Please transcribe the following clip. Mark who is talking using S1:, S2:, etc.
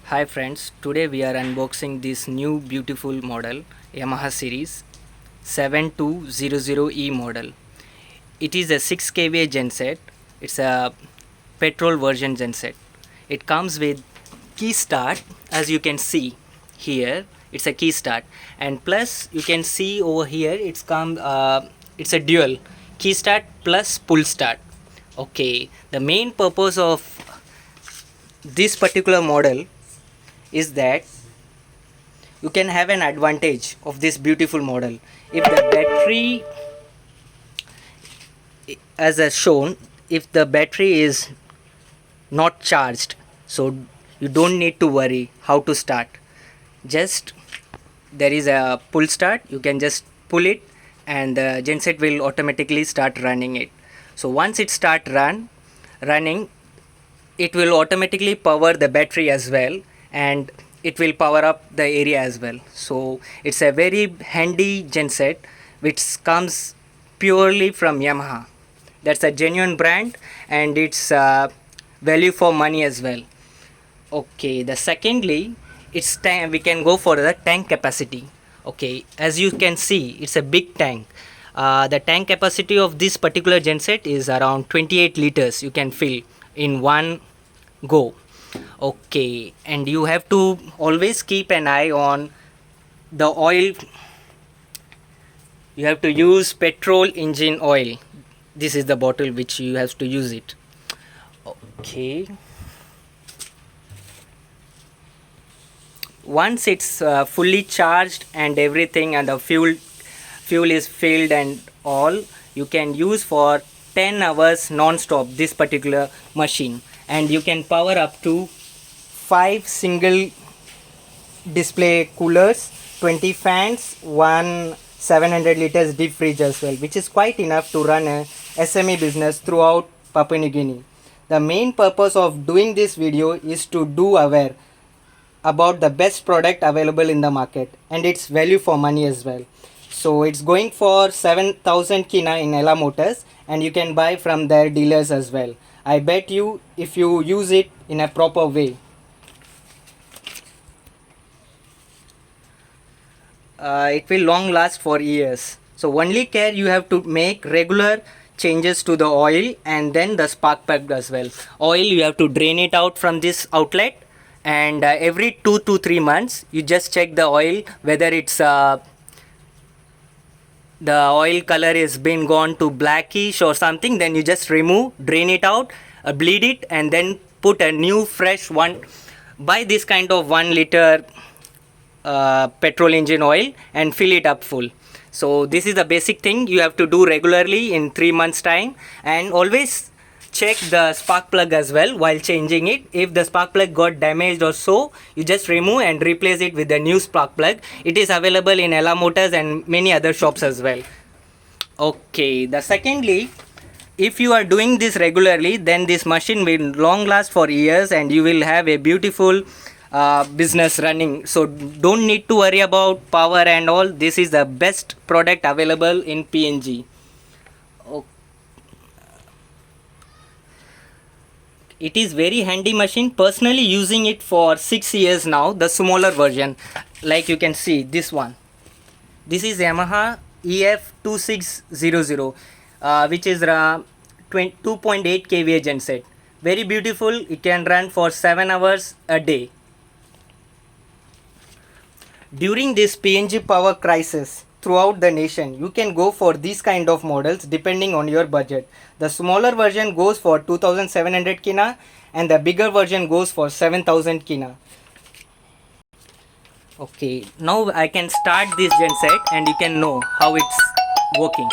S1: Hi friends, today we are unboxing this new beautiful model Yamaha series 7200E model. It is a 6 kVA genset. It's a petrol version genset. It comes with key start, as you can see here. It's a key start, and plus you can see over here it's a dual key start plus pull start. Okay, the main purpose of this particular model is that you can have an advantage of this beautiful model if the battery, as shown, if the battery is not charged, so you don't need to worry how to start. Just there is a pull start, you can just pull it and the genset will automatically start running it. So once it start running, it will automatically power the battery as well, and it will power up the area as well. So it's a very handy genset which comes purely from Yamaha. That's a genuine brand, and it's value for money as well. Okay, the secondly, it's tank. We can go for the tank capacity. Okay, as you can see, it's a big tank. The tank capacity of this particular genset is around 28 liters. You can fill in one go. Okay, and you have to always keep an eye on the oil. You have to use petrol engine oil. This is the bottle which you have to use it. Okay, once it's fully charged and everything, and the fuel is filled and all, you can use for 10 hours non-stop this particular machine, and you can power up to 5 single display coolers, 20 fans, one 700 liters deep fridge as well, which is quite enough to run a SME business throughout Papua New Guinea. The main purpose of doing this video is to do aware about the best product available in the market and its value for money as well. So it's going for 7,000 kina in Ella Motors, and you can buy from their dealers as well. I bet you, if you use it in a proper way, it will long last for years. So only care you have to make regular changes to the oil and then the spark plug as well. Oil, you have to drain it out from this outlet, and every 2 to 3 months you just check the oil whether it's the oil color is been gone to blackish or something. Then you just remove, drain it out, bleed it, and then put a new fresh one. Buy this kind of 1 liter petrol engine oil and fill it up full. So this is the basic thing you have to do regularly in 3 months time, and always check the spark plug as well while changing it. If the spark plug got damaged or so, you just remove and replace it with the new spark plug. It is available in Ella Motors and many other shops as well. Okay, the secondly, if you are doing this regularly, then this machine will long last for years and you will have a beautiful business running. So don't need to worry about power and all. This is the best product available in PNG. It is very handy machine. Personally using it for 6 years now, the smaller version. Like you can see this one. This is Yamaha EF2600, which is 2.8 kVA genset. Very beautiful. It can run for 7 hours a day. During this PNG power crisis throughout the nation, you can go for these kind of models depending on your budget. The smaller version goes for 2700 kina and the bigger version goes for 7000 kina. Okay, now I can start this genset and you can know how it's working.